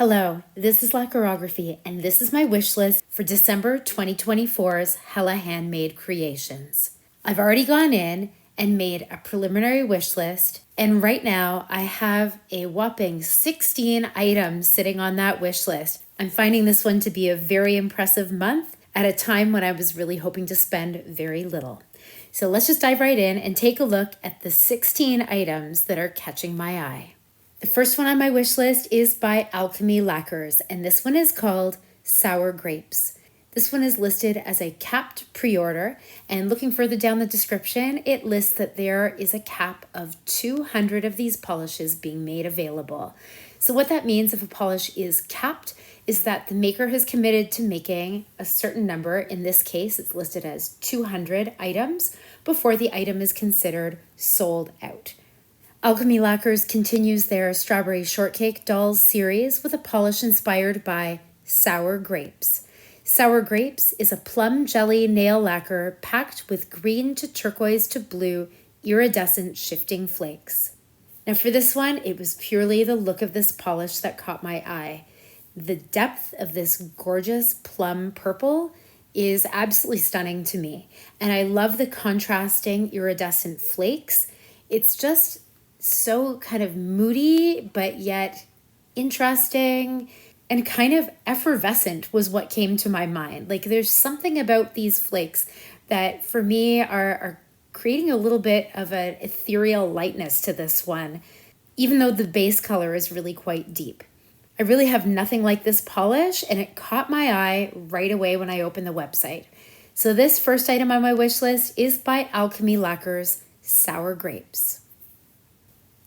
Hello, this is Lacquerography, and this is my wish list for December 2024's Hella Handmade Creations. I've already gone in and made a preliminary wish list, and right now I have a whopping 16 items sitting on that wish list. I'm finding this one to be a very impressive month at a time when I was really hoping to spend very little. So let's just dive right in and take a look at the 16 items that are catching my eye. The first one on my wish list is by Alchemy Lacquers, and this one is called Sour Grapes. This one is listed as a capped pre-order, and looking further down the description, it lists that there is a cap of 200 of these polishes being made available. So what that means if a polish is capped is that the maker has committed to making a certain number, in this case it's listed as 200 items, before the item is considered sold out. Alchemy Lacquers continues their Strawberry Shortcake Dolls series with a polish inspired by Sour Grapes. Sour Grapes is a plum jelly nail lacquer packed with green to turquoise to blue iridescent shifting flakes. Now for this one, it was purely the look of this polish that caught my eye. The depth of this gorgeous plum purple is absolutely stunning to me, and I love the contrasting iridescent flakes. It's just so kind of moody, but yet interesting and kind of effervescent was what came to my mind. Like there's something about these flakes that for me are creating a little bit of an ethereal lightness to this one, even though the base color is really quite deep. I really have nothing like this polish, and it caught my eye right away when I opened the website. So this first item on my wish list is by Alchemy Lacquers, Sour Grapes.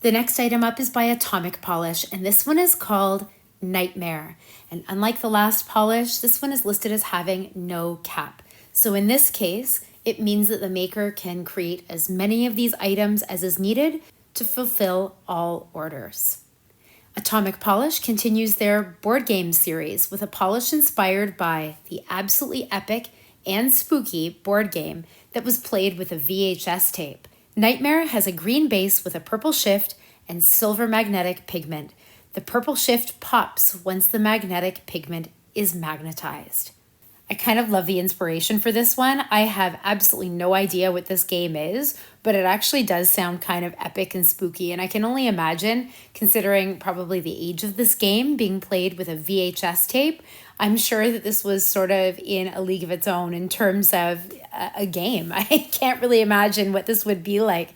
The next item up is by Atomic Polish, and this one is called Nightmare. And unlike the last polish, this one is listed as having no cap. So in this case, it means that the maker can create as many of these items as is needed to fulfill all orders. Atomic Polish continues their board game series with a polish inspired by the absolutely epic and spooky board game that was played with a VHS tape. Nightmare has a green base with a purple shift and silver magnetic pigment. The purple shift pops once the magnetic pigment is magnetized. I kind of love the inspiration for this one. I have absolutely no idea what this game is, but it actually does sound kind of epic and spooky, and I can only imagine, considering probably the age of this game being played with a VHS tape, I'm sure that this was sort of in a league of its own in terms of a game. I can't really imagine what this would be like.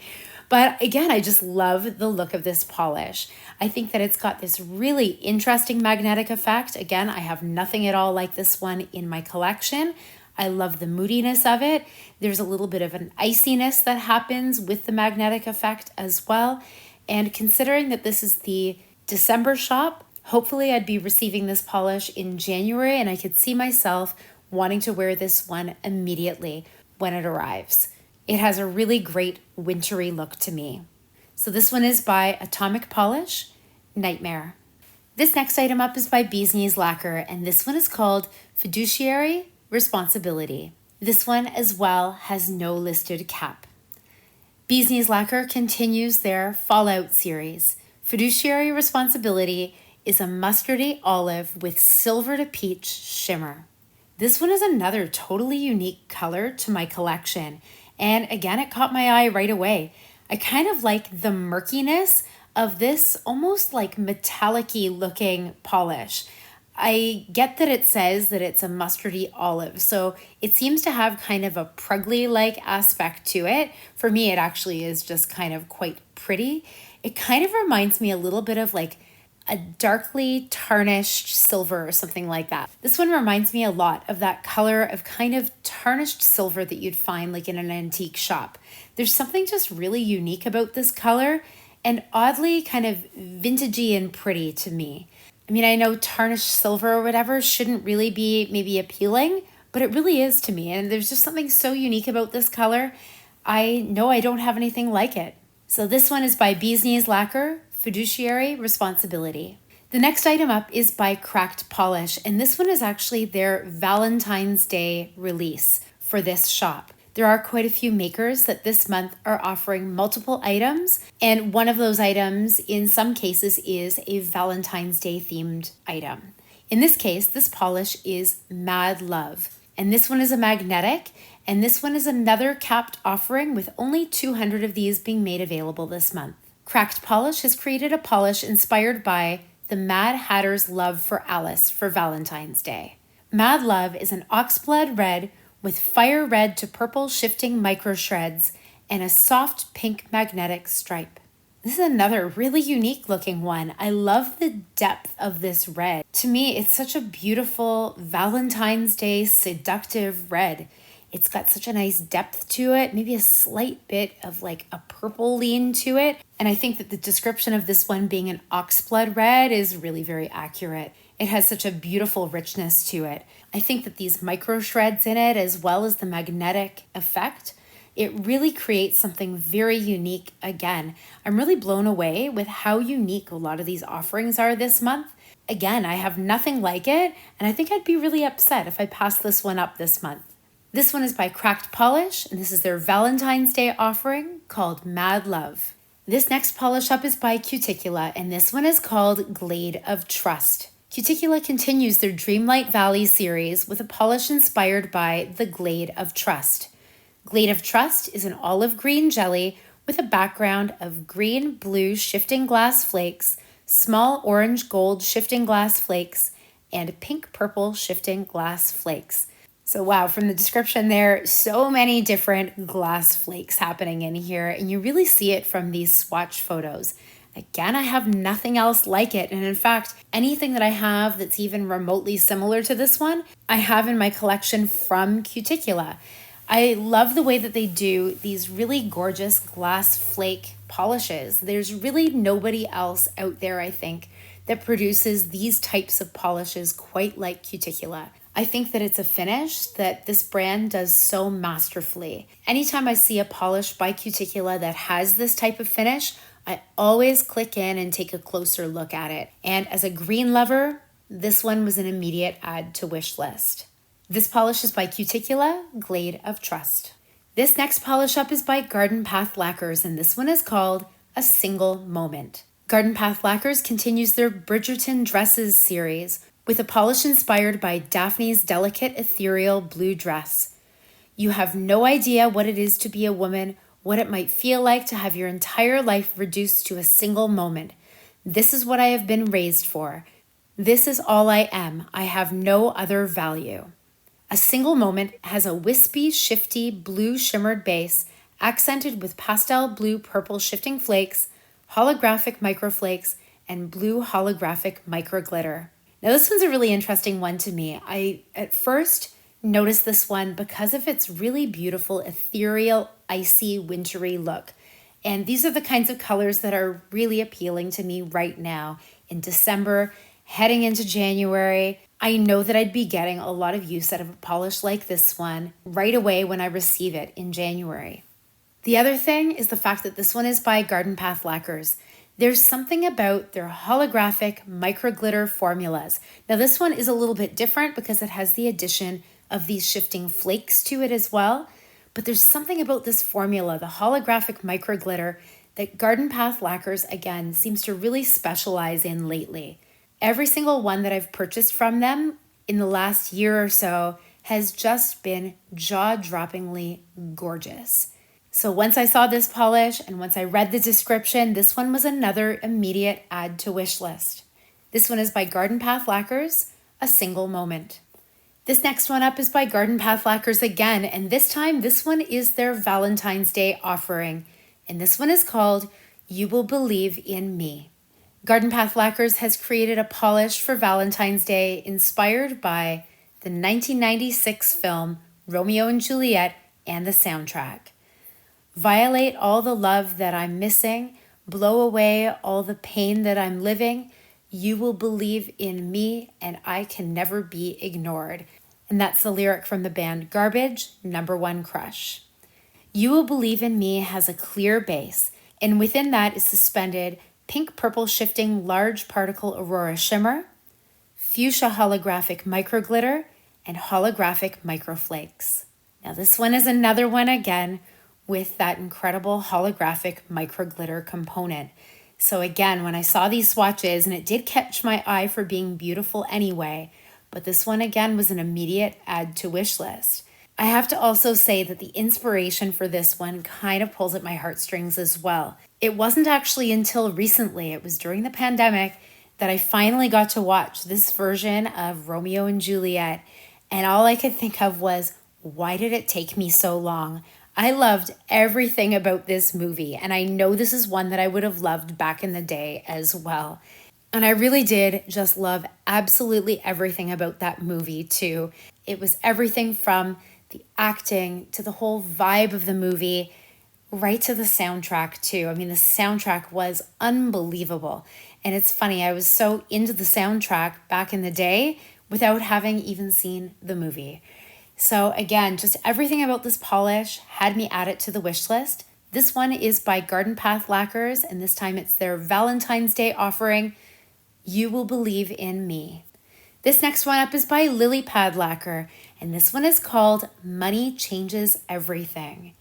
But again, I just love the look of this polish. I think that it's got this really interesting magnetic effect. Again, I have nothing at all like this one in my collection. I love the moodiness of it. There's a little bit of an iciness that happens with the magnetic effect as well. And considering that this is the December shop, hopefully I'd be receiving this polish in January, and I could see myself wanting to wear this one immediately when it arrives. It has a really great wintry look to me. So this one is by Atomic Polish, Nightmare. This next item up is by Bee's Knees Lacquer, and this one is called Fiduciary Responsibility. This one as well has no listed cap. Bee's Knees Lacquer continues their Fallout series. Fiduciary Responsibility is a mustardy olive with silver to peach shimmer. This one is another totally unique color to my collection, and again, it caught my eye right away. I kind of like the murkiness of this almost like metallic-y looking polish. I get that it says that it's a mustardy olive, so it seems to have kind of a Prugley-like aspect to it. For me, it actually is just kind of quite pretty. It kind of reminds me a little bit of like a darkly tarnished silver or something like that. This one reminds me a lot of that color of kind of tarnished silver that you'd find like in an antique shop. There's something just really unique about this color and oddly kind of vintagey and pretty to me. I mean, I know tarnished silver or whatever shouldn't really be maybe appealing, but it really is to me. And there's just something so unique about this color. I know I don't have anything like it. So this one is by Bee's Knees Lacquer, Fiduciary Responsibility. The next item up is by Cracked Polish, and this one is actually their Valentine's Day release for this shop. There are quite a few makers that this month are offering multiple items, and one of those items in some cases is a Valentine's Day themed item. In this case, this polish is Mad Love, and this one is a magnetic, and this one is another capped offering with only 200 of these being made available this month. Cracked Polish has created a polish inspired by the Mad Hatter's love for Alice for Valentine's Day. Mad Love is an oxblood red with fire red to purple shifting micro shreds and a soft pink magnetic stripe. This is another really unique looking one. I love the depth of this red. To me, it's such a beautiful Valentine's Day seductive red. It's got such a nice depth to it, maybe a slight bit of like a purple lean to it. And I think that the description of this one being an oxblood red is really very accurate. It has such a beautiful richness to it. I think that these micro shreds in it, as well as the magnetic effect, it really creates something very unique. Again, I'm really blown away with how unique a lot of these offerings are this month. Again, I have nothing like it, and I think I'd be really upset if I passed this one up this month. This one is by Cracked Polish, and this is their Valentine's Day offering called Mad Love. This next polish up is by Cuticula, and this one is called Glade of Trust. Cuticula continues their Dreamlight Valley series with a polish inspired by the Glade of Trust. Glade of Trust is an olive green jelly with a background of green, blue shifting glass flakes, small orange gold shifting glass flakes, and pink purple shifting glass flakes. So wow, from the description there, so many different glass flakes happening in here, and you really see it from these swatch photos. Again, I have nothing else like it, and in fact, anything that I have that's even remotely similar to this one, I have in my collection from Cuticula. I love the way that they do these really gorgeous glass flake polishes. There's really nobody else out there, I think, that produces these types of polishes quite like Cuticula. I think that it's a finish that this brand does so masterfully. Anytime I see a polish by Cuticula that has this type of finish, I always click in and take a closer look at it. And as a green lover, this one was an immediate add to wish list. This polish is by Cuticula, Glade of Trust. This next polish up is by Garden Path Lacquers, and this one is called A Single Moment. Garden Path Lacquers continues their Bridgerton Dresses series with a polish inspired by Daphne's delicate ethereal blue dress. You have no idea what it is to be a woman, what it might feel like to have your entire life reduced to a single moment. This is what I have been raised for. This is all I am. I have no other value. A Single Moment has a wispy, shifty, blue shimmered base, accented with pastel blue purple shifting flakes, holographic microflakes, and blue holographic microglitter. Now this one's a really interesting one to me. I at first noticed this one because of its really beautiful, ethereal, icy, wintry look. And these are the kinds of colors that are really appealing to me right now in December, heading into January. I know that I'd be getting a lot of use out of a polish like this one right away when I receive it in January. The other thing is the fact that this one is by Garden Path Lacquers. There's something about their holographic microglitter formulas. Now this one is a little bit different because it has the addition of these shifting flakes to it as well. But there's something about this formula, the holographic microglitter, that Garden Path Lacquers, again, seems to really specialize in lately. Every single one that I've purchased from them in the last year or so has just been jaw-droppingly gorgeous. So once I saw this polish and once I read the description, this one was another immediate add to wish list. This one is by Garden Path Lacquers, A Single Moment. This next one up is by Garden Path Lacquers again, and this time this one is their Valentine's Day offering, and this one is called You Will Believe in Me. Garden Path Lacquers has created a polish for Valentine's Day inspired by the 1996 film Romeo and Juliet and the soundtrack. Violate all the love that I'm missing, blow away all the pain that I'm living. You will believe in me and I can never be ignored. And that's the lyric from the band Garbage, Number One Crush. You Will Believe in Me has a clear base, and within that is suspended pink-purple shifting large particle aurora shimmer, fuchsia holographic microglitter, and holographic microflakes. Now this one is another one again with that incredible holographic micro glitter component. So again, when I saw these swatches, and it did catch my eye for being beautiful anyway, but this one again was an immediate add to wish list. I have to also say that the inspiration for this one kind of pulls at my heartstrings as well. It wasn't actually until recently, it was during the pandemic, that I finally got to watch this version of Romeo and Juliet, and all I could think of was, why did it take me so long? I loved everything about this movie, and I know this is one that I would have loved back in the day as well. And I really did just love absolutely everything about that movie too. It was everything from the acting to the whole vibe of the movie, right to the soundtrack too. I mean, the soundtrack was unbelievable. And it's funny, I was so into the soundtrack back in the day without having even seen the movie. So again, just everything about this polish had me add it to the wish list. This one is by Garden Path Lacquers, and this time it's their Valentine's Day offering, You Will Believe in Me. This next one up is by Lily Pad Lacquer, and this one is called Money Changes Everything.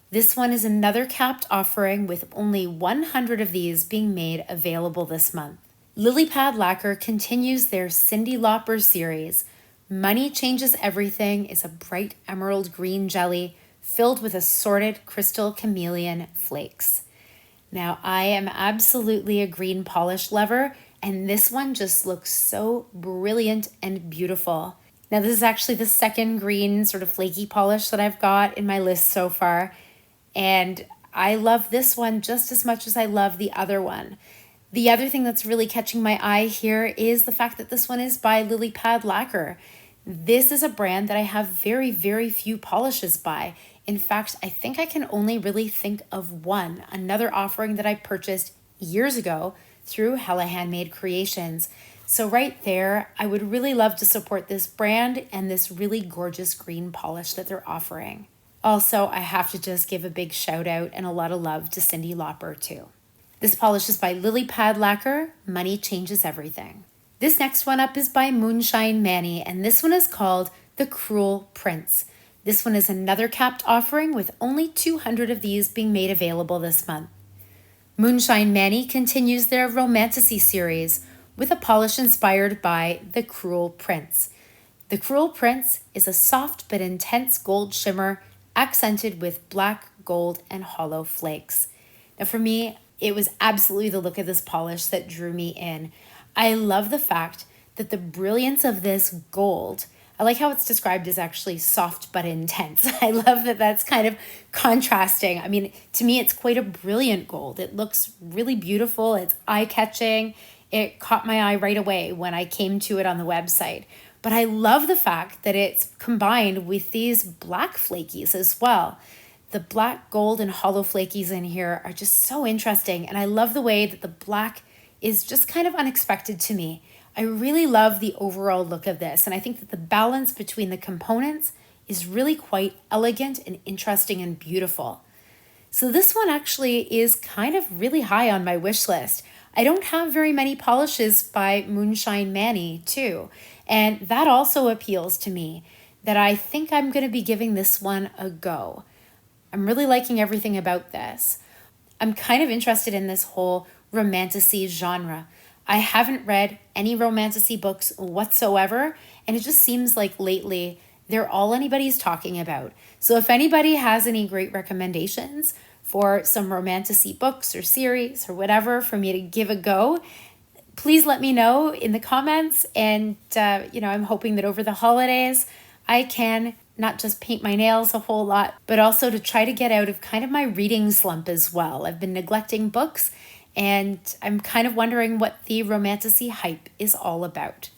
This one is another capped offering with only 100 of these being made available this month. Lily Pad Lacquer continues their Cyndi Lauper series. Money Changes Everything is a bright emerald green jelly filled with assorted crystal chameleon flakes. Now, I am absolutely a green polish lover, and this one just looks so brilliant and beautiful. Now, this is actually the second green sort of flaky polish that I've got in my list so far, and I love this one just as much as I love the other one. The other thing that's really catching my eye here is the fact that this one is by Lily Pad Lacquer. This is a brand that I have very, very few polishes by. In fact, I think I can only really think of one, another offering that I purchased years ago through Hella Handmade Creations. So right there, I would really love to support this brand and this really gorgeous green polish that they're offering. Also, I have to just give a big shout out and a lot of love to Cyndi Lauper too. This polish is by Lily Pad Lacquer, Money Changes Everything. This next one up is by Moonshine Manny, and this one is called The Cruel Prince. This one is another capped offering with only 200 of these being made available this month. Moonshine Manny continues their Romantasy series with a polish inspired by The Cruel Prince. The Cruel Prince is a soft but intense gold shimmer accented with black, gold, and hollow flakes. Now for me, it was absolutely the look of this polish that drew me in. I love the fact that the brilliance of this gold, I like how it's described as actually soft but intense. I love that that's kind of contrasting. I mean, to me, it's quite a brilliant gold. It looks really beautiful. It's eye-catching. It caught my eye right away when I came to it on the website. But I love the fact that it's combined with these black flakies as well. The black, gold, and hollow flakies in here are just so interesting. And I love the way that the black is just kind of unexpected to me. I really love the overall look of this, and I think that the balance between the components is really quite elegant and interesting and beautiful. So this one actually is kind of really high on my wish list. I don't have very many polishes by Moonshine Manny too, and that also appeals to me, that I think I'm going to be giving this one a go. I'm really liking everything about this. I'm kind of interested in this whole romantasy genre. I haven't read any romantasy books whatsoever, and it just seems like lately they're all anybody's talking about. So if anybody has any great recommendations for some romantasy books or series or whatever for me to give a go, please let me know in the comments. And, I'm hoping that over the holidays, I can not just paint my nails a whole lot, but also to try to get out of kind of my reading slump as well. I've been neglecting books, and I'm kind of wondering what the romantasy hype is all about.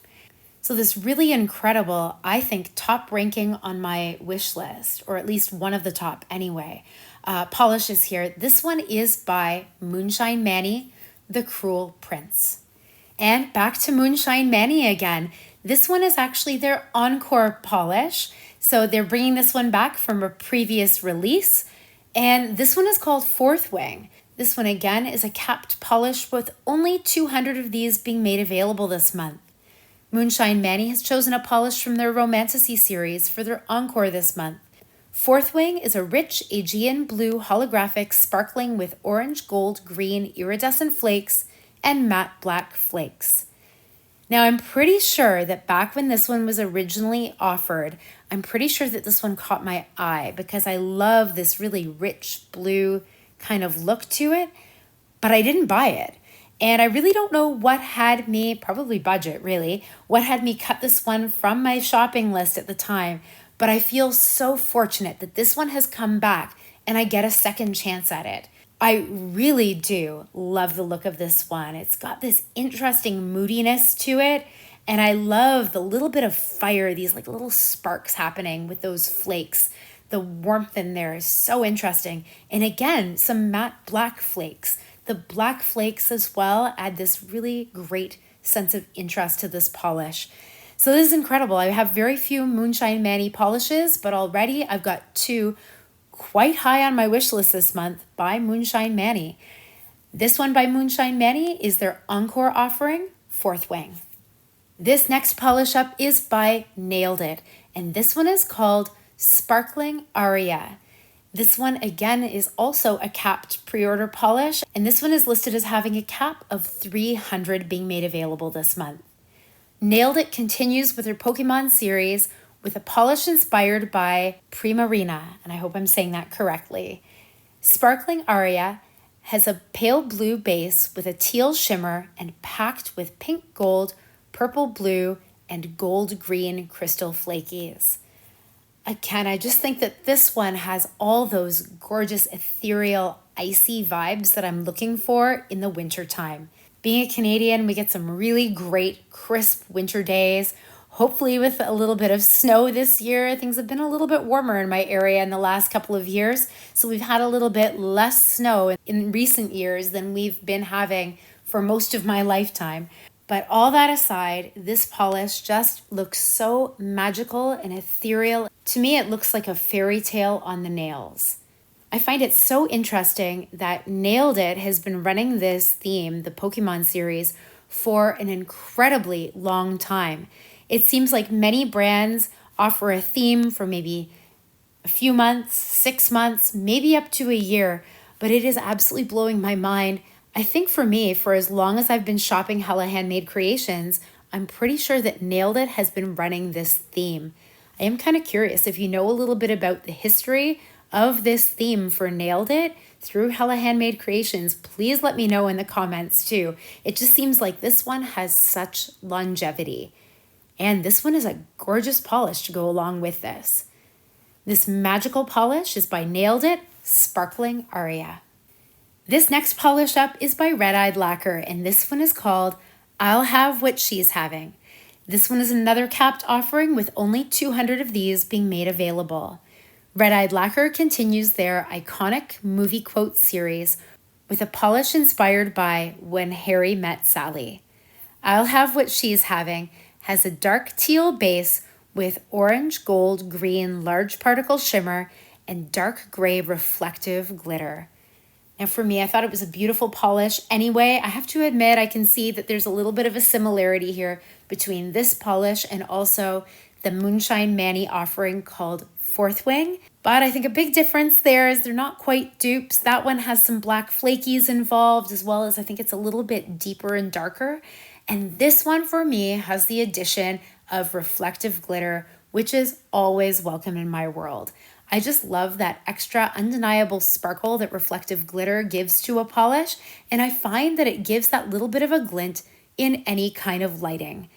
So this really incredible, I think, top ranking on my wish list, or at least one of the top anyway, polishes here. This one is by Moonshine Manny, The Cruel Prince. And back to Moonshine Manny again. This one is actually their encore polish. So they're bringing this one back from a previous release. And this one is called Fourth Wing. This one again is a capped polish with only 200 of these being made available this month. Moonshine Manny has chosen a polish from their Romantasy series for their encore this month. Fourth Wing is a rich Aegean blue holographic sparkling with orange, gold, green iridescent flakes and matte black flakes. Now, I'm pretty sure that back when this one was originally offered, I'm pretty sure that this one caught my eye because I love this really rich blue kind of look to it, but I didn't buy it. And I really don't know what had me, probably budget really, what had me cut this one from my shopping list at the time. But I feel so fortunate that this one has come back and I get a second chance at it. I really do love the look of this one. It's got this interesting moodiness to it. And I love the little bit of fire, these like little sparks happening with those flakes. The warmth in there is so interesting. And again, some matte black flakes. The black flakes as well add this really great sense of interest to this polish. So this is incredible. I have very few Moonshine Manny polishes, but already I've got two quite high on my wish list this month by Moonshine Manny. This one by Moonshine Manny is their Encore offering, Fourth Wing. This next polish up is by Nailed It, and this one is called Sparkling Aria. This one again is also a capped pre-order polish, and this one is listed as having a cap of 300 being made available this month. Nailed It continues with her Pokemon series with a polish inspired by Primarina, and I hope I'm saying that correctly. Sparkling Aria has a pale blue base with a teal shimmer and packed with pink gold, purple blue, and gold green crystal flakies. Again, I just think that this one has all those gorgeous ethereal icy vibes that I'm looking for in the winter time. Being a Canadian, we get some really great crisp winter days. Hopefully with a little bit of snow this year. Things have been a little bit warmer in my area in the last couple of years. So we've had a little bit less snow in recent years than we've been having for most of my lifetime. But all that aside, this polish just looks so magical and ethereal. To me, it looks like a fairy tale on the nails. I find it so interesting that Nailed It has been running this theme, the Pokemon series, for an incredibly long time. It seems like many brands offer a theme for maybe a few months, 6 months, maybe up to a year, but it is absolutely blowing my mind. I think for me, for as long as I've been shopping Hella Handmade Creations, I'm pretty sure that Nailed It has been running this theme. I am kind of curious if you know a little bit about the history of this theme for Nailed It through Hella Handmade Creations. Please let me know in the comments too. It just seems like this one has such longevity. And this one is a gorgeous polish to go along with this. This magical polish is by Nailed It, Sparkling Aria. This next polish up is by Red Eyed Lacquer, and this one is called I'll Have What She's Having. This one is another capped offering with only 200 of these being made available. Red Eyed Lacquer continues their iconic movie quote series with a polish inspired by When Harry Met Sally. I'll Have What She's Having has a dark teal base with orange, gold, green, large particle shimmer and dark gray reflective glitter. Now for me, I thought it was a beautiful polish. Anyway, I have to admit I can see that there's a little bit of a similarity here between this polish and also the Moonshine Manny offering called Fourth Wing. But I think a big difference there is they're not quite dupes. That one has some black flakies involved, as well as I think it's a little bit deeper and darker. And this one for me has the addition of reflective glitter, which is always welcome in my world. I just love that extra undeniable sparkle that reflective glitter gives to a polish, and I find that it gives that little bit of a glint in any kind of lighting.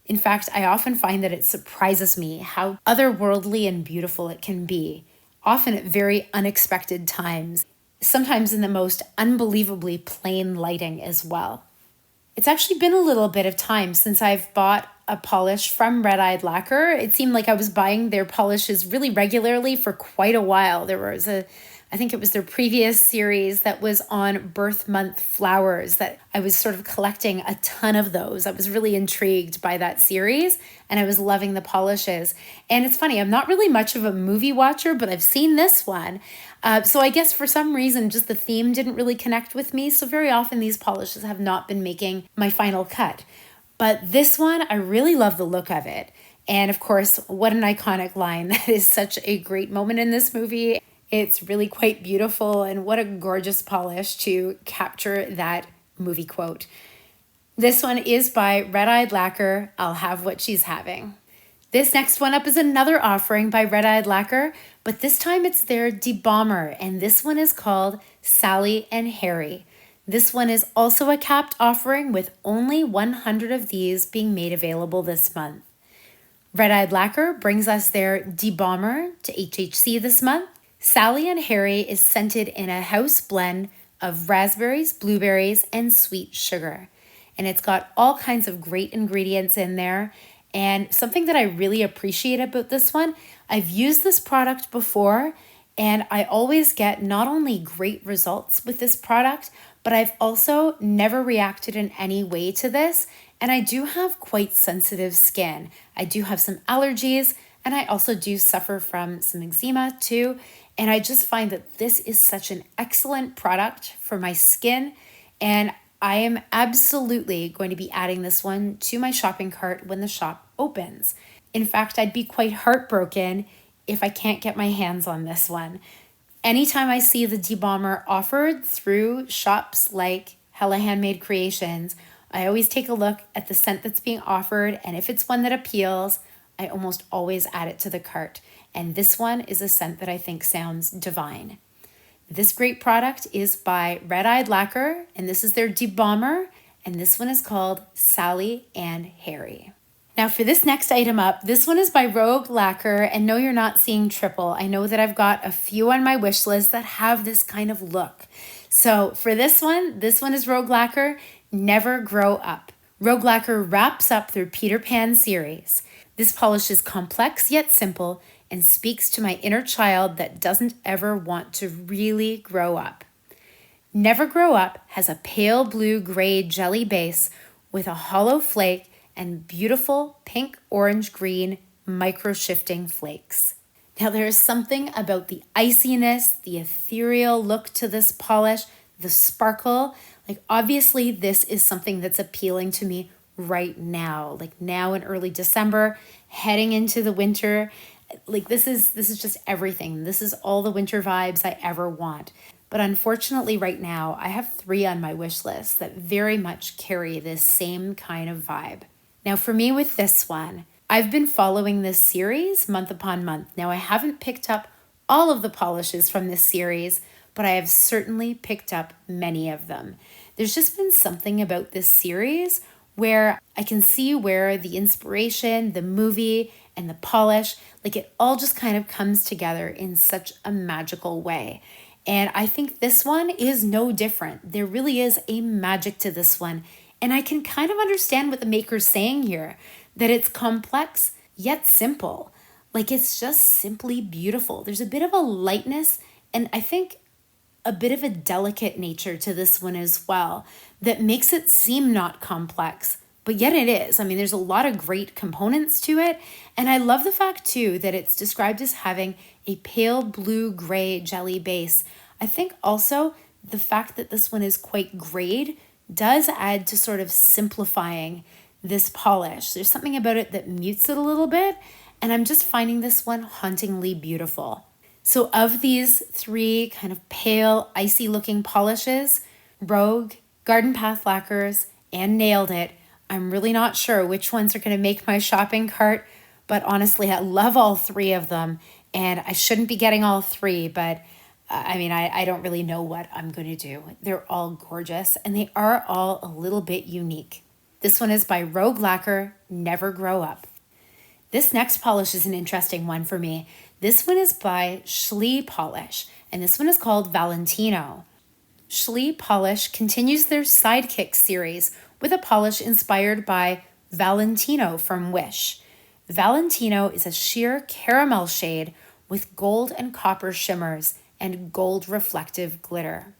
In fact, I often find that it surprises me how otherworldly and beautiful it can be, often at very unexpected times, sometimes in the most unbelievably plain lighting as well. It's actually been a little bit of time since I've bought a polish from Red Eyed Lacquer. It seemed like I was buying their polishes really regularly for quite a while. I think it was their previous series that was on birth month flowers that I was sort of collecting a ton of those. I was really intrigued by that series and I was loving the polishes. And it's funny, I'm not really much of a movie watcher, but I've seen this one. So I guess for some reason, just the theme didn't really connect with me. So very often these polishes have not been making my final cut. But this one, I really love the look of it. And of course, what an iconic line. That is such a great moment in this movie. It's really quite beautiful, and what a gorgeous polish to capture that movie quote. This one is by Red Eyed Lacquer, I'll Have What She's Having. This next one up is another offering by Red Eyed Lacquer, but this time it's their debomber, and this one is called Sally and Harry. This one is also a capped offering with only 100 of these being made available this month. Red Eyed Lacquer brings us their debomber to HHC this month. Sally and Harry is scented in a house blend of raspberries, blueberries, and sweet sugar. And it's got all kinds of great ingredients in there. And something that I really appreciate about this one, I've used this product before, and I always get not only great results with this product, but I've also never reacted in any way to this. And I do have quite sensitive skin. I do have some allergies, and I also do suffer from some eczema too. And I just find that this is such an excellent product for my skin. And I am absolutely going to be adding this one to my shopping cart when the shop opens. In fact, I'd be quite heartbroken if I can't get my hands on this one. Anytime I see the debomber offered through shops like Hella Handmade Creations, I always take a look at the scent that's being offered, and if it's one that appeals, I almost always add it to the cart. And this one is a scent that I think sounds divine. This great product is by Red Eyed Lacquer, and this is their debomber, and this one is called Sally and Harry. Now for this next item up, this one is by Rogue Lacquer, and no, you're not seeing triple. I know that I've got a few on my wish list that have this kind of look. So for this one is Rogue Lacquer, Never Grow Up. Rogue Lacquer wraps up their Peter Pan series. This polish is complex yet simple and speaks to my inner child that doesn't ever want to really grow up. Never Grow Up has a pale blue-gray jelly base with a hollow flake and beautiful pink, orange, green micro-shifting flakes. Now there is something about the iciness, the ethereal look to this polish, the sparkle. Like obviously this is something that's appealing to me right now, like now in early December, heading into the winter. Like this is just everything. This is all the winter vibes I ever want. But unfortunately right now, I have 3 on my wish list that very much carry this same kind of vibe. Now for me with this one, I've been following this series month upon month. Now I haven't picked up all of the polishes from this series, but I have certainly picked up many of them. There's just been something about this series where I can see where the inspiration, the movie, and the polish, like it all just kind of comes together in such a magical way. And I think this one is no different. There really is a magic to this one. And I can kind of understand what the maker's saying here, that it's complex yet simple. Like it's just simply beautiful. There's a bit of a lightness and I think a bit of a delicate nature to this one as well that makes it seem not complex, but yet it is. I mean, there's a lot of great components to it. And I love the fact too that it's described as having a pale blue-gray jelly base. I think also the fact that this one is quite grayed does add to sort of simplifying this polish. There's something about it that mutes it a little bit, and I'm just finding this one hauntingly beautiful. So of these 3 kind of pale, icy looking polishes, Rogue, Garden Path Lacquers, and Nailed It, I'm really not sure which ones are going to make my shopping cart, but honestly, I love all 3 of them, and I shouldn't be getting all 3, but I don't really know what I'm going to do. They're all gorgeous, and they are all a little bit unique. This one is by Rogue Lacquer, Never Grow Up. This next polish is an interesting one for me. This one is by Schlee Polish, and this one is called Valentino. Schlee Polish continues their Sidekick series with a polish inspired by Valentino from Wish. Valentino is a sheer caramel shade with gold and copper shimmers and gold reflective glitter.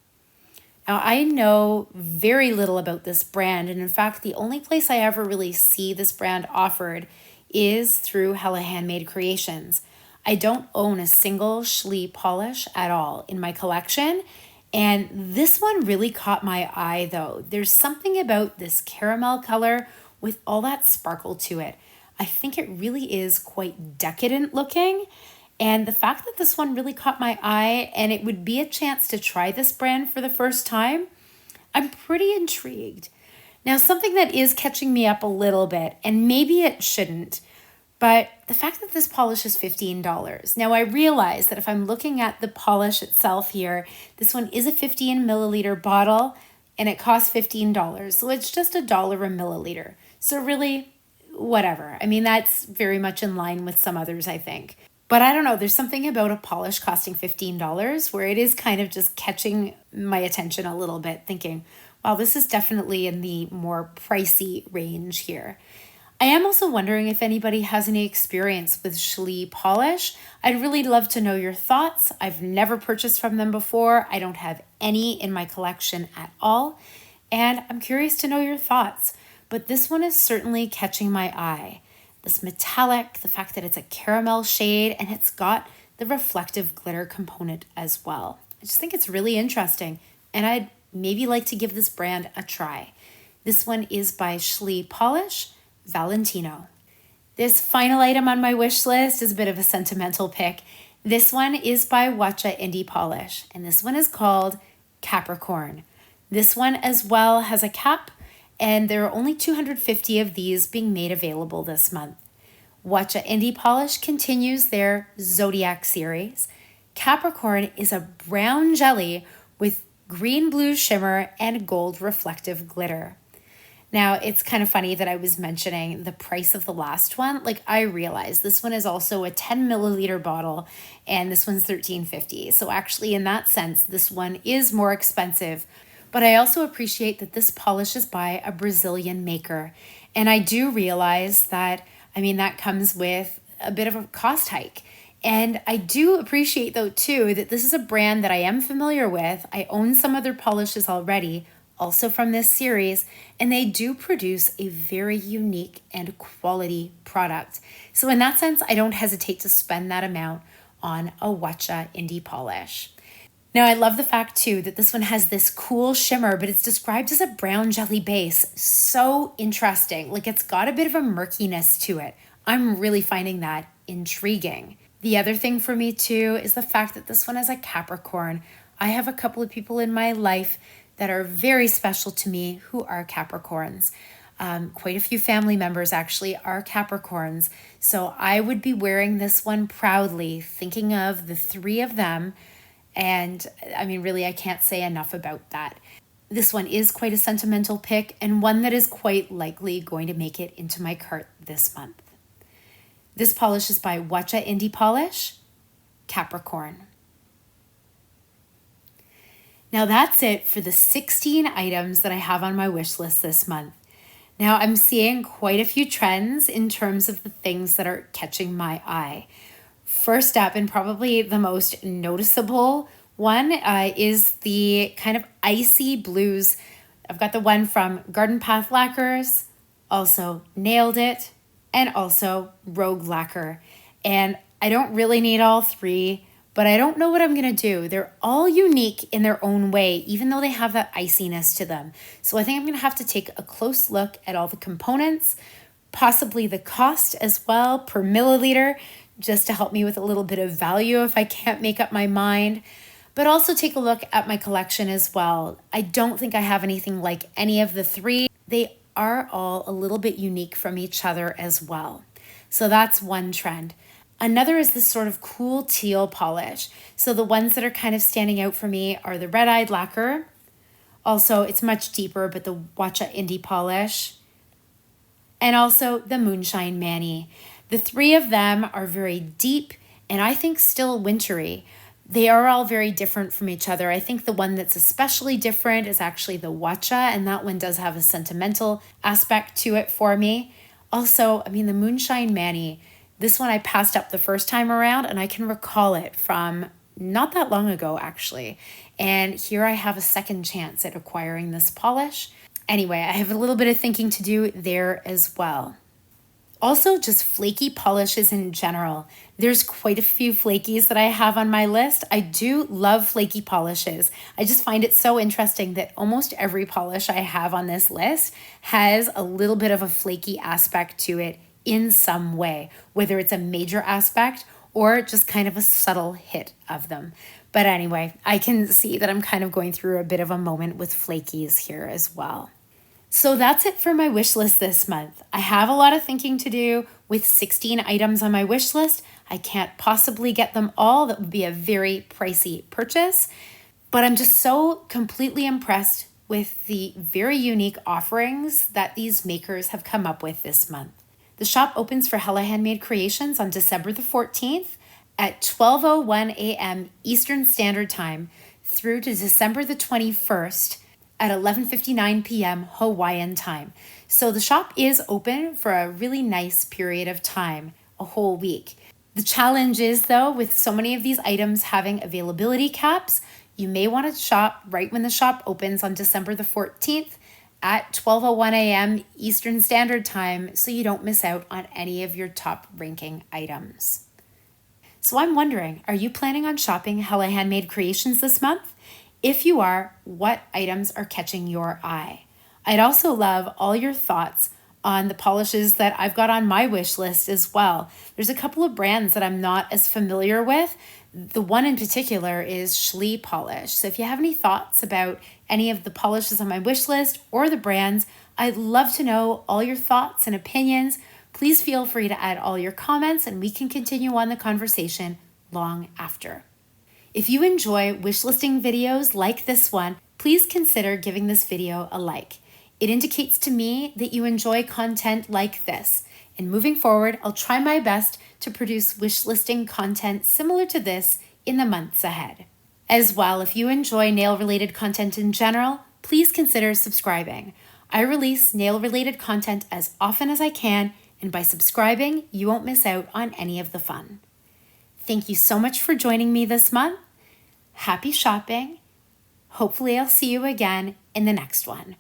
Now, I know very little about this brand, and in fact, the only place I ever really see this brand offered is through Hella Handmade Creations. I don't own a single Schlee polish at all in my collection, and this one really caught my eye though. There's something about this caramel color with all that sparkle to it. I think it really is quite decadent looking. And the fact that this one really caught my eye and it would be a chance to try this brand for the first time, I'm pretty intrigued. Now, something that is catching me up a little bit, and maybe it shouldn't, but the fact that this polish is $15. Now, I realize that if I'm looking at the polish itself here, this one is a 15 milliliter bottle and it costs $15. So it's just $1 a milliliter. So really, whatever. I mean, that's very much in line with some others, I think. But I don't know, there's something about a polish costing $15 where it is kind of just catching my attention a little bit, thinking, wow, this is definitely in the more pricey range here. I am also wondering if anybody has any experience with Schlee polish. I'd really love to know your thoughts. I've never purchased from them before. I don't have any in my collection at all. And I'm curious to know your thoughts. But this one is certainly catching my eye. This metallic, the fact that it's a caramel shade, and it's got the reflective glitter component as well. I just think it's really interesting. And I'd maybe like to give this brand a try. This one is by Schlee Polish Valentino. This final item on my wish list is a bit of a sentimental pick. This one is by Watcha Indie Polish, and this one is called Capricorn. This one as well has a cap, and there are only 250 of these being made available this month. Watcha Indie Polish continues their Zodiac series. Capricorn is a brown jelly with green-blue shimmer and gold reflective glitter. Now, it's kind of funny that I was mentioning the price of the last one. Like, I realized this one is also a 10 milliliter bottle, and this one's $13.50. So actually, in that sense, this one is more expensive. But I also appreciate that this polish is by a Brazilian maker. And I do realize that, that comes with a bit of a cost hike. And I do appreciate, though, too, that this is a brand that I am familiar with. I own some of their polishes already, also from this series, and they do produce a very unique and quality product. So in that sense, I don't hesitate to spend that amount on a Watcha Indie polish. Now, I love the fact, too, that this one has this cool shimmer, but it's described as a brown jelly base. So interesting. Like, it's got a bit of a murkiness to it. I'm really finding that intriguing. The other thing for me, too, is the fact that this one is a Capricorn. I have a couple of people in my life that are very special to me who are Capricorns. Quite a few family members actually are Capricorns. So I would be wearing this one proudly, thinking of the three of them. And really, I can't say enough about that. This one is quite a sentimental pick and one that is quite likely going to make it into my cart this month. This polish is by Watcha Indie Polish, Capricorn. Now that's it for the 16 items that I have on my wish list this month. Now I'm seeing quite a few trends in terms of the things that are catching my eye. First up, and probably the most noticeable one, is the kind of icy blues. I've got the one from Garden Path Lacquers, also Nailed It, and also Rogue Lacquer. And I don't really need all three, but I don't know what I'm going to do. They're all unique in their own way, even though they have that iciness to them. So I think I'm going to have to take a close look at all the components, possibly the cost as well per milliliter, just to help me with a little bit of value if I can't make up my mind. But also take a look at my collection as well. I don't think I have anything like any of the three. They are all a little bit unique from each other as well. So that's one trend. Another is this sort of cool teal polish. So the ones that are kind of standing out for me are the Red-Eyed Lacquer. Also, it's much deeper, but the Watcha Indie Polish. And also the Moonshine Manny. The three of them are very deep and I think still wintry. They are all very different from each other. I think the one that's especially different is actually the Watcha, and that one does have a sentimental aspect to it for me. Also, the Moonshine Manny, this one I passed up the first time around, and I can recall it from not that long ago, actually. And here I have a second chance at acquiring this polish. Anyway, I have a little bit of thinking to do there as well. Also, just flaky polishes in general. There's quite a few flakies that I have on my list. I do love flaky polishes. I just find it so interesting that almost every polish I have on this list has a little bit of a flaky aspect to it in some way, whether it's a major aspect or just kind of a subtle hit of them. But anyway, I can see that I'm kind of going through a bit of a moment with flakies here as well. So that's it for my wish list this month. I have a lot of thinking to do with 16 items on my wish list. I can't possibly get them all. That would be a very pricey purchase. But I'm just so completely impressed with the very unique offerings that these makers have come up with this month. The shop opens for Hella Handmade Creations on December the 14th at 12:01 a.m. Eastern Standard Time through to December the 21st at 11:59 p.m. Hawaiian Time. So the shop is open for a really nice period of time, a whole week. The challenge is, though, with so many of these items having availability caps, you may want to shop right when the shop opens on December the 14th at 12:01 a.m. Eastern Standard Time so you don't miss out on any of your top ranking items. So I'm wondering, are you planning on shopping Hella Handmade Creations this month? If you are, what items are catching your eye? I'd also love all your thoughts on the polishes that I've got on my wish list as well. There's a couple of brands that I'm not as familiar with. The one in particular is Schlee Polish. So if you have any thoughts about any of the polishes on my wish list or the brands, I'd love to know all your thoughts and opinions. Please feel free to add all your comments and we can continue on the conversation long after. If you enjoy wish listing videos like this one, please consider giving this video a like. It indicates to me that you enjoy content like this. And moving forward, I'll try my best to produce wish listing content similar to this in the months ahead. As well, if you enjoy nail-related content in general, please consider subscribing. I release nail-related content as often as I can, and by subscribing, you won't miss out on any of the fun. Thank you so much for joining me this month. Happy shopping. Hopefully I'll see you again in the next one.